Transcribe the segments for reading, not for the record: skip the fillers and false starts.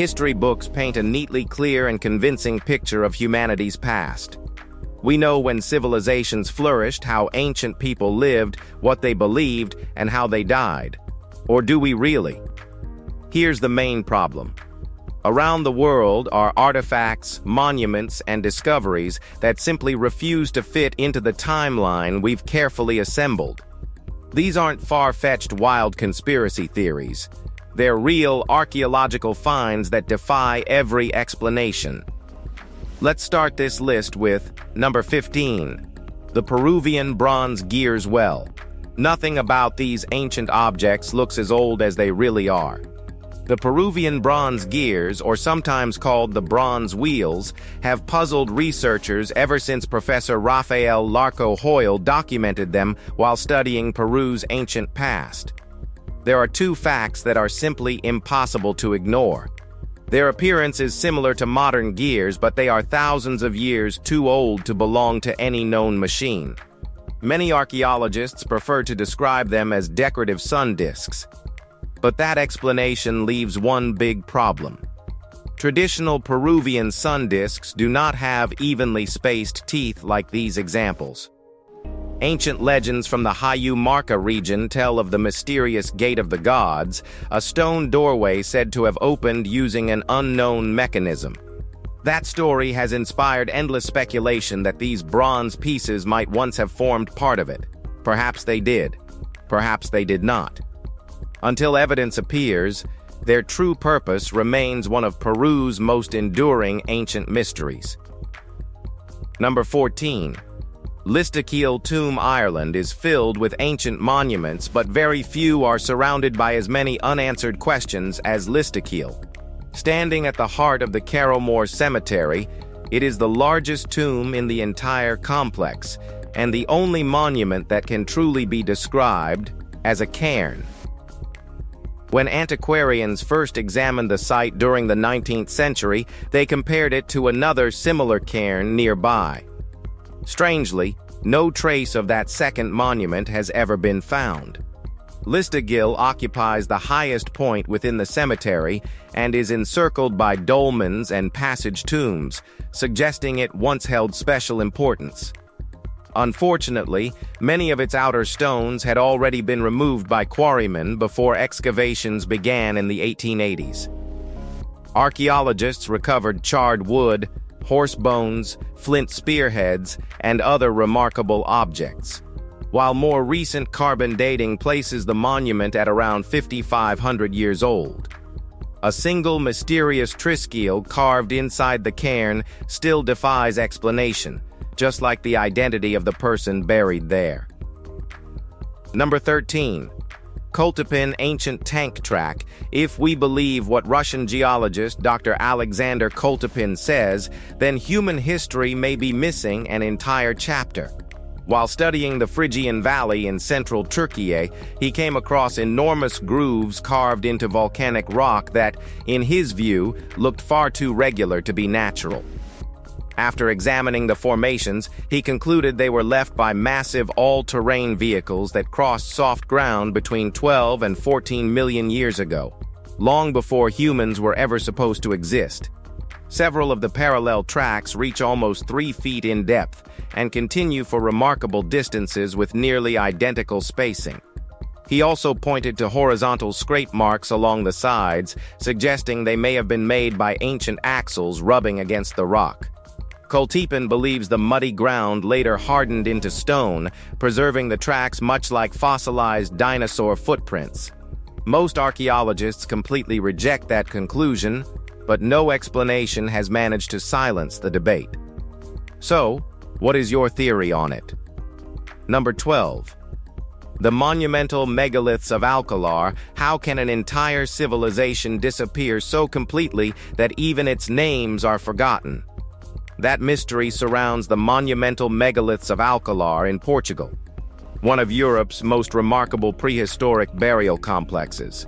History books paint a neatly clear and convincing picture of humanity's past. We know when civilizations flourished, how ancient people lived, what they believed, and how they died. Or do we really? Here's the main problem. Around the world are artifacts, monuments, and discoveries that simply refuse to fit into the timeline we've carefully assembled. These aren't far-fetched wild conspiracy theories. They're real archaeological finds that defy every explanation. Let's start this list with number 15, the Peruvian Bronze Gears Well. Nothing about these ancient objects looks as old as they really are. The Peruvian bronze gears, or sometimes called the bronze wheels, have puzzled researchers ever since Professor Rafael Larco Hoyle documented them while studying Peru's ancient past. There are two facts that are simply impossible to ignore. Their appearance is similar to modern gears, but they are thousands of years too old to belong to any known machine. Many archaeologists prefer to describe them as decorative sun discs. But that explanation leaves one big problem. Traditional Peruvian sun discs do not have evenly spaced teeth like these examples. Ancient legends from the Marca region tell of the mysterious Gate of the Gods, a stone doorway said to have opened using an unknown mechanism. That story has inspired endless speculation that these bronze pieces might once have formed part of it. Perhaps they did. Perhaps they did not. Until evidence appears, their true purpose remains one of Peru's most enduring ancient mysteries. Number 14. Listakeel Tomb, Ireland is filled with ancient monuments, but very few are surrounded by as many unanswered questions as Listakeel. Standing at the heart of the Carrowmore Cemetery, it is the largest tomb in the entire complex, and the only monument that can truly be described as a cairn. When antiquarians first examined the site during the 19th century, they compared it to another similar cairn nearby. Strangely, no trace of that second monument has ever been found. Listakeel occupies the highest point within the cemetery and is encircled by dolmens and passage tombs, suggesting it once held special importance. Unfortunately, many of its outer stones had already been removed by quarrymen before excavations began in the 1880s. Archaeologists recovered charred wood, horse bones, flint spearheads, and other remarkable objects, while more recent carbon dating places the monument at around 5,500 years old. A single mysterious triskele carved inside the cairn still defies explanation, just like the identity of the person buried there. Number 13. Koltepin Ancient Tank Track. If we believe what Russian geologist Dr. Alexander Koltepin says, then human history may be missing an entire chapter. While studying the Phrygian Valley in central Turkey, he came across enormous grooves carved into volcanic rock that, in his view, looked far too regular to be natural. After examining the formations, he concluded they were left by massive all-terrain vehicles that crossed soft ground between 12 and 14 million years ago, long before humans were ever supposed to exist. Several of the parallel tracks reach almost 3 feet in depth and continue for remarkable distances with nearly identical spacing. He also pointed to horizontal scrape marks along the sides, suggesting they may have been made by ancient axles rubbing against the rock. Koltepin believes the muddy ground later hardened into stone, preserving the tracks much like fossilized dinosaur footprints. Most archaeologists completely reject that conclusion, but no explanation has managed to silence the debate. So, what is your theory on it? Number 12. The monumental megaliths of Alcalar. How can an entire civilization disappear so completely that even its names are forgotten? That mystery surrounds the monumental megaliths of Alcalar in Portugal, one of Europe's most remarkable prehistoric burial complexes.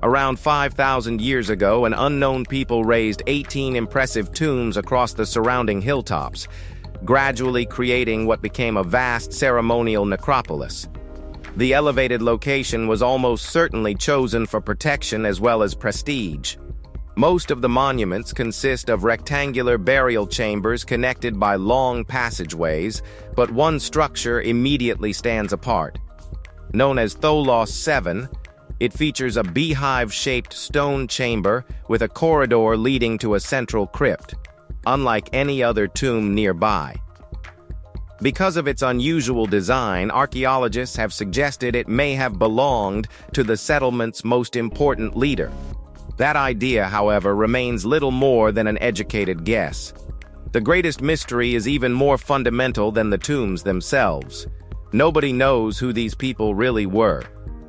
Around 5,000 years ago, an unknown people raised 18 impressive tombs across the surrounding hilltops, gradually creating what became a vast ceremonial necropolis. The elevated location was almost certainly chosen for protection as well as prestige. Most of the monuments consist of rectangular burial chambers connected by long passageways, but one structure immediately stands apart. Known as Tholos 7, it features a beehive-shaped stone chamber with a corridor leading to a central crypt, unlike any other tomb nearby. Because of its unusual design, archaeologists have suggested it may have belonged to the settlement's most important leader. That idea, however, remains little more than an educated guess. The greatest mystery is even more fundamental than the tombs themselves. Nobody knows who these people really were.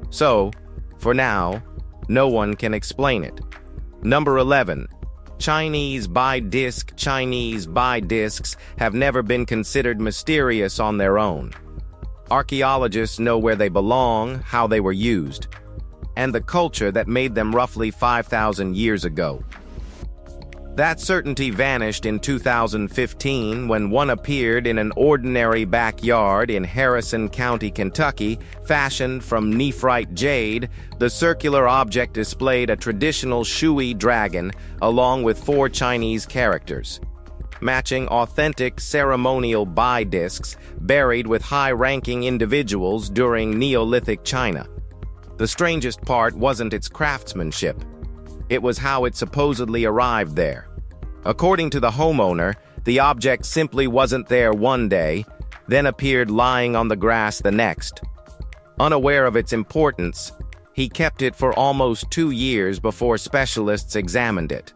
So, for now, no one can explain it. Number 11. Chinese by-disc. Chinese by-discs have never been considered mysterious on their own. Archaeologists know where they belong, how they were used, and the culture that made them roughly 5,000 years ago. That certainty vanished in 2015 when one appeared in an ordinary backyard in Harrison County, Kentucky, fashioned from nephrite jade. The circular object displayed a traditional Shui dragon along with 4 Chinese characters, matching authentic ceremonial by-discs buried with high-ranking individuals during Neolithic China. The strangest part wasn't its craftsmanship. It was how it supposedly arrived there. According to the homeowner, the object simply wasn't there one day, then appeared lying on the grass the next. Unaware of its importance, he kept it for almost 2 years before specialists examined it.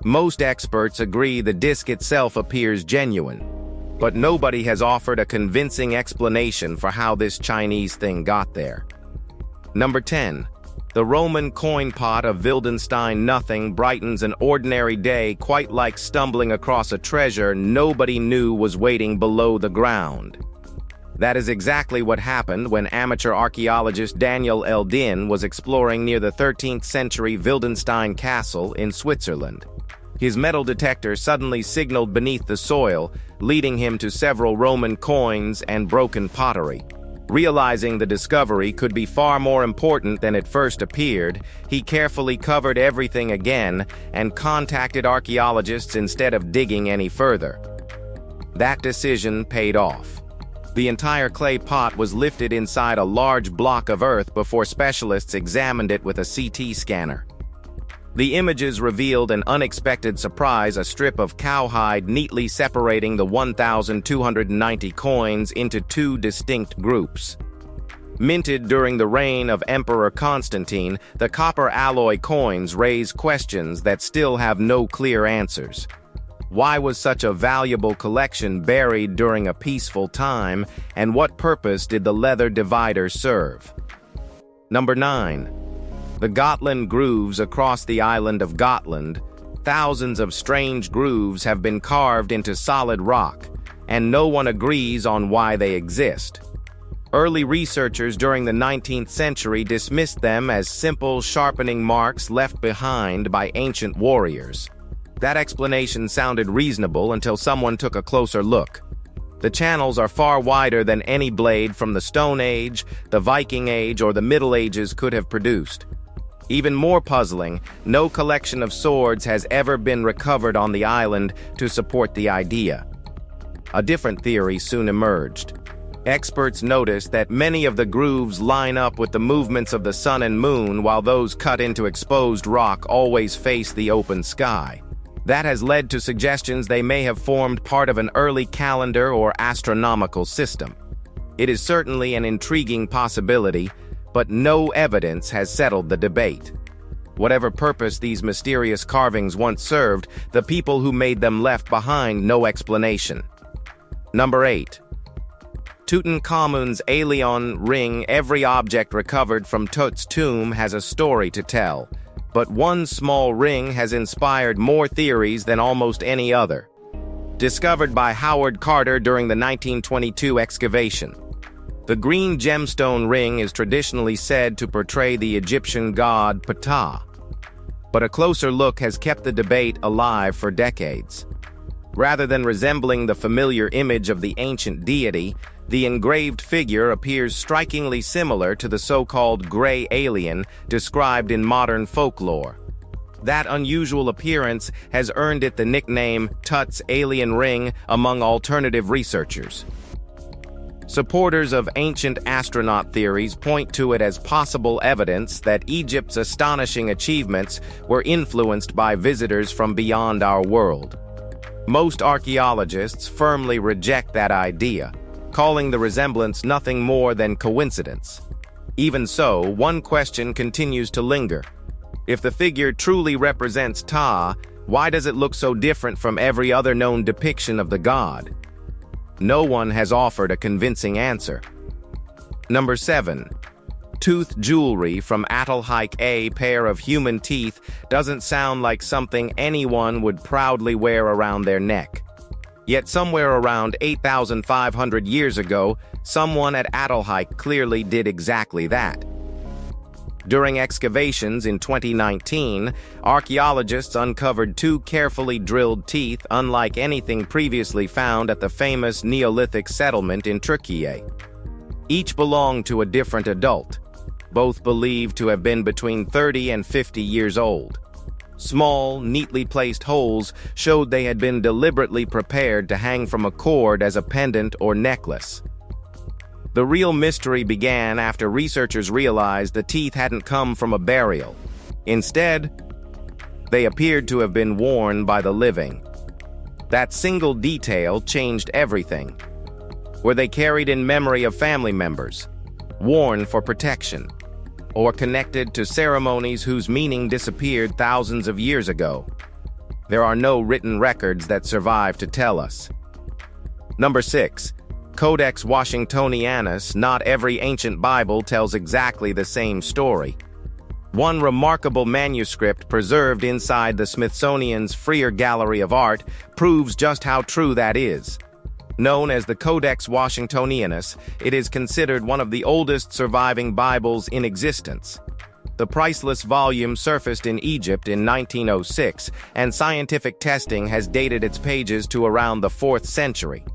Most experts agree the disc itself appears genuine, but nobody has offered a convincing explanation for how this Chinese thing got there. Number 10. The Roman coin pot of Wildenstein. Nothing brightens an ordinary day quite like stumbling across a treasure nobody knew was waiting below the ground. That is exactly what happened when amateur archaeologist Daniel Eldin was exploring near the 13th century Wildenstein Castle in Switzerland. His metal detector suddenly signaled beneath the soil, leading him to several Roman coins and broken pottery. Realizing the discovery could be far more important than it first appeared, he carefully covered everything again and contacted archaeologists instead of digging any further. That decision paid off. The entire clay pot was lifted inside a large block of earth before specialists examined it with a CT scanner. The images revealed an unexpected surprise: a strip of cowhide neatly separating the 1,290 coins into 2 distinct groups. Minted during the reign of Emperor Constantine, the copper alloy coins raise questions that still have no clear answers. Why was such a valuable collection buried during a peaceful time, and what purpose did the leather divider serve? Number 9. The Gotland grooves. Across the island of Gotland, thousands of strange grooves have been carved into solid rock, and no one agrees on why they exist. Early researchers during the 19th century dismissed them as simple sharpening marks left behind by ancient warriors. That explanation sounded reasonable until someone took a closer look. The channels are far wider than any blade from the Stone Age, the Viking Age, or the Middle Ages could have produced. Even more puzzling, no collection of swords has ever been recovered on the island to support the idea. A different theory soon emerged. Experts noticed that many of the grooves line up with the movements of the sun and moon, while those cut into exposed rock always face the open sky. That has led to suggestions they may have formed part of an early calendar or astronomical system. It is certainly an intriguing possibility, but no evidence has settled the debate. Whatever purpose these mysterious carvings once served, the people who made them left behind no explanation. Number 8. Tutankhamun's Aeolian ring. Every object recovered from Tut's tomb has a story to tell, but one small ring has inspired more theories than almost any other. Discovered by Howard Carter during the 1922 excavation, the green gemstone ring is traditionally said to portray the Egyptian god Ptah, but a closer look has kept the debate alive for decades. Rather than resembling the familiar image of the ancient deity, the engraved figure appears strikingly similar to the so-called gray alien described in modern folklore. That unusual appearance has earned it the nickname Tut's alien ring among alternative researchers. Supporters of ancient astronaut theories point to it as possible evidence that Egypt's astonishing achievements were influenced by visitors from beyond our world. Most archaeologists firmly reject that idea, calling the resemblance nothing more than coincidence. Even so, one question continues to linger. If the figure truly represents Ptah, why does it look so different from every other known depiction of the god? No one has offered a convincing answer. Number 7. Tooth jewelry from Atalhike. A pair of human teeth doesn't sound like something anyone would proudly wear around their neck. Yet somewhere around 8,500 years ago, someone at Atalhike clearly did exactly that. During excavations in 2019, archaeologists uncovered 2 carefully drilled teeth unlike anything previously found at the famous Neolithic settlement in Turkey. Each belonged to a different adult, both believed to have been between 30 and 50 years old. Small, neatly placed holes showed they had been deliberately prepared to hang from a cord as a pendant or necklace. The real mystery began after researchers realized the teeth hadn't come from a burial. Instead, they appeared to have been worn by the living. That single detail changed everything. Were they carried in memory of family members, worn for protection, or connected to ceremonies whose meaning disappeared thousands of years ago? There are no written records that survive to tell us. Number 6. Codex Washingtonianus. Not every ancient Bible tells exactly the same story. One remarkable manuscript preserved inside the Smithsonian's Freer Gallery of Art proves just how true that is. Known as the Codex Washingtonianus, it is considered one of the oldest surviving Bibles in existence. The priceless volume surfaced in Egypt in 1906, and scientific testing has dated its pages to around the 4th century.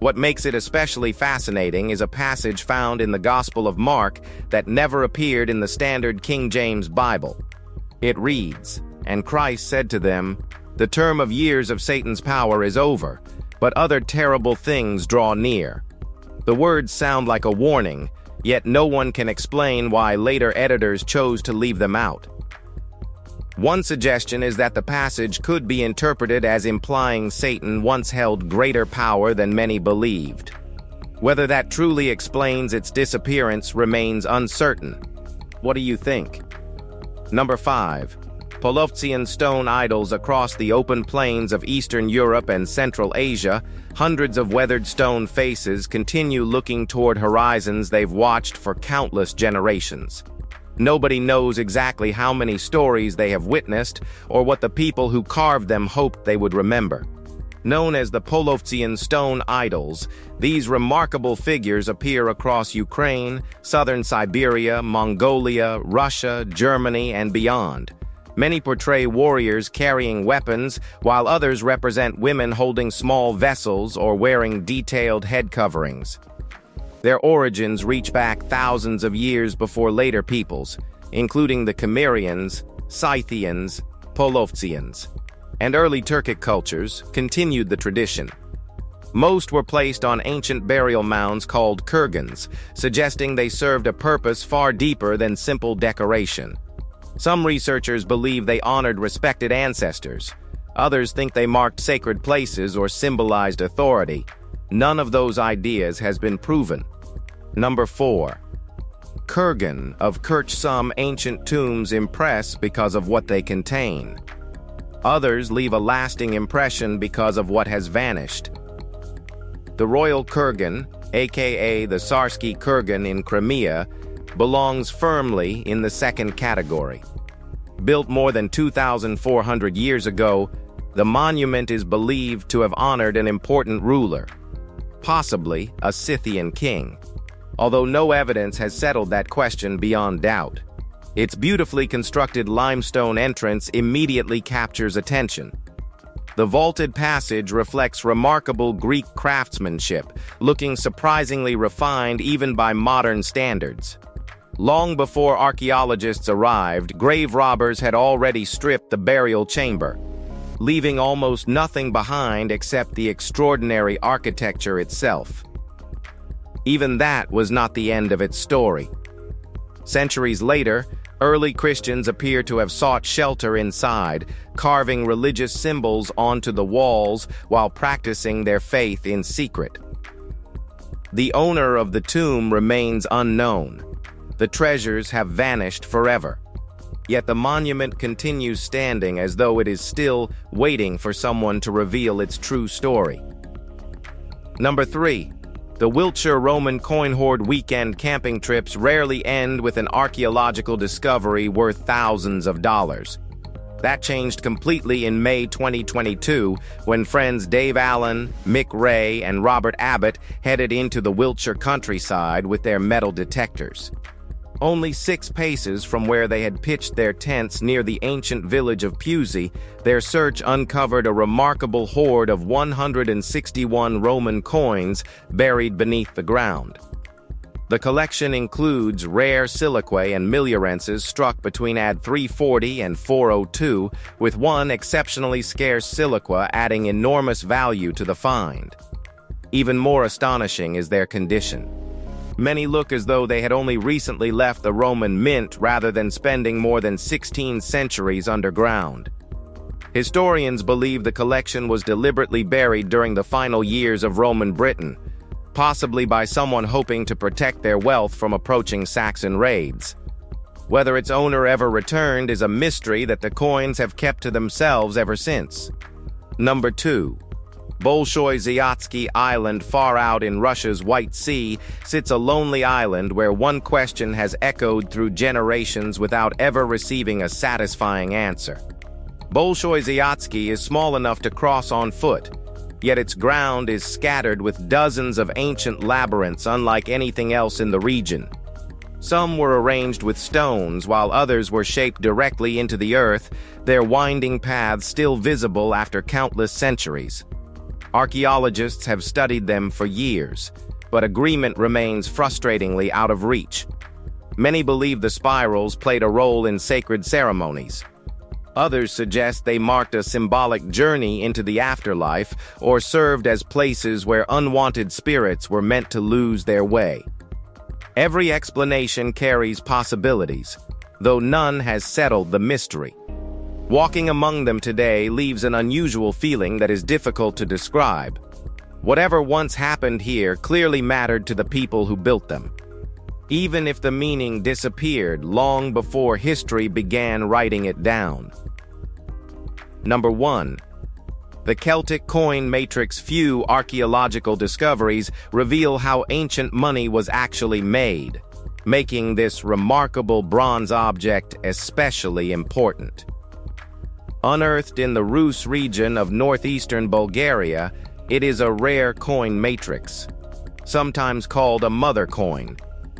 What makes it especially fascinating is a passage found in the Gospel of Mark that never appeared in the standard King James Bible. It reads, "And Christ said to them, 'The term of years of Satan's power is over, but other terrible things draw near.'" The words sound like a warning, yet no one can explain why later editors chose to leave them out. One suggestion is that the passage could be interpreted as implying Satan once held greater power than many believed. Whether that truly explains its disappearance remains uncertain. What do you think? Number 5. Plovtsian stone idols across the open plains of Eastern Europe and Central Asia. Hundreds of weathered stone faces continue looking toward horizons they've watched for countless generations. Nobody knows exactly how many stories they have witnessed or what the people who carved them hoped they would remember. Known as the Plovtsian stone idols, these remarkable figures appear across Ukraine, southern Siberia, Mongolia, Russia, Germany, and beyond. Many portray warriors carrying weapons, while others represent women holding small vessels or wearing detailed head coverings. Their origins reach back thousands of years before later peoples, including the Cimmerians, Scythians, Plovtsians, and early Turkic cultures, continued the tradition. Most were placed on ancient burial mounds called kurgans, suggesting they served a purpose far deeper than simple decoration. Some researchers believe they honored respected ancestors. Others think they marked sacred places or symbolized authority. None of those ideas has been proven. Number 4. Kurgan of Kerch. Some ancient tombs impress because of what they contain. Others leave a lasting impression because of what has vanished. The Royal Kurgan, aka the Sarsky Kurgan in Crimea, belongs firmly in the second category. Built more than 2,400 years ago, the monument is believed to have honored an important ruler, possibly a Scythian king, although no evidence has settled that question beyond doubt. Its beautifully constructed limestone entrance immediately captures attention. The vaulted passage reflects remarkable Greek craftsmanship, looking surprisingly refined even by modern standards. Long before archaeologists arrived, grave robbers had already stripped the burial chamber, leaving almost nothing behind except the extraordinary architecture itself. Even that was not the end of its story. Centuries later, early Christians appear to have sought shelter inside, carving religious symbols onto the walls while practicing their faith in secret. The owner of the tomb remains unknown. The treasures have vanished forever. Yet the monument continues standing as though it is still waiting for someone to reveal its true story. Number 3. The Wiltshire Roman coin hoard weekend camping trips rarely end with an archaeological discovery worth thousands of dollars. That changed completely in May 2022 when friends Dave Allen, Mick Ray, and Robert Abbott headed into the Wiltshire countryside with their metal detectors. Only 6 paces from where they had pitched their tents near the ancient village of Pusey, their search uncovered a remarkable hoard of 161 Roman coins buried beneath the ground. The collection includes rare siliquae and milliorences struck between AD 340 and 402, with one exceptionally scarce siliqua adding enormous value to the find. Even more astonishing is their condition. Many look as though they had only recently left the Roman mint rather than spending more than 16 centuries underground. Historians believe the collection was deliberately buried during the final years of Roman Britain, possibly by someone hoping to protect their wealth from approaching Saxon raids. Whether its owner ever returned is a mystery that the coins have kept to themselves ever since. Number 2. Bolshoi Zyatsky Island, far out in Russia's White Sea, sits a lonely island where one question has echoed through generations without ever receiving a satisfying answer. Bolshoi Zyatsky is small enough to cross on foot, yet its ground is scattered with dozens of ancient labyrinths unlike anything else in the region. Some were arranged with stones, while others were shaped directly into the earth, their winding paths still visible after countless centuries. Archaeologists have studied them for years, but agreement remains frustratingly out of reach. Many believe the spirals played a role in sacred ceremonies. Others suggest they marked a symbolic journey into the afterlife or served as places where unwanted spirits were meant to lose their way. Every explanation carries possibilities, though none has settled the mystery. Walking among them today leaves an unusual feeling that is difficult to describe. Whatever once happened here clearly mattered to the people who built them, even if the meaning disappeared long before history began writing it down. Number 1. The Celtic coin matrix. Few archaeological discoveries reveal how ancient money was actually made, making this remarkable bronze object especially important. Unearthed in the Rus region of northeastern Bulgaria, it is a rare coin matrix, sometimes called a mother coin,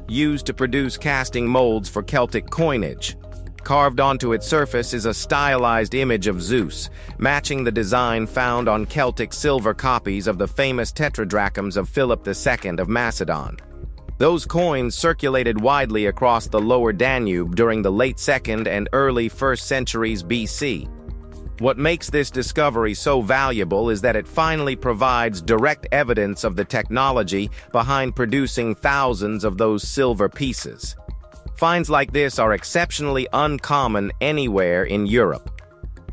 used to produce casting molds for Celtic coinage. Carved onto its surface is a stylized image of Zeus, matching the design found on Celtic silver copies of the famous tetradrachms of Philip II of Macedon. Those coins circulated widely across the lower Danube during the late 2nd and early 1st centuries BC. What makes this discovery so valuable is that it finally provides direct evidence of the technology behind producing thousands of those silver pieces. Finds like this are exceptionally uncommon anywhere in Europe.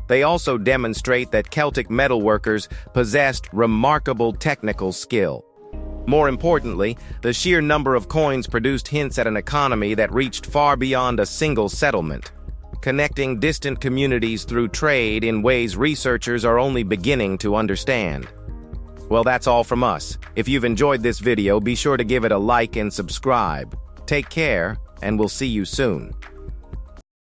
They also demonstrate that Celtic metalworkers possessed remarkable technical skill. More importantly, the sheer number of coins produced hints at an economy that reached far beyond a single settlement, connecting distant communities through trade in ways researchers are only beginning to understand. Well, that's all from us. If you've enjoyed this video, be sure to give it a like and subscribe. Take care, and we'll see you soon.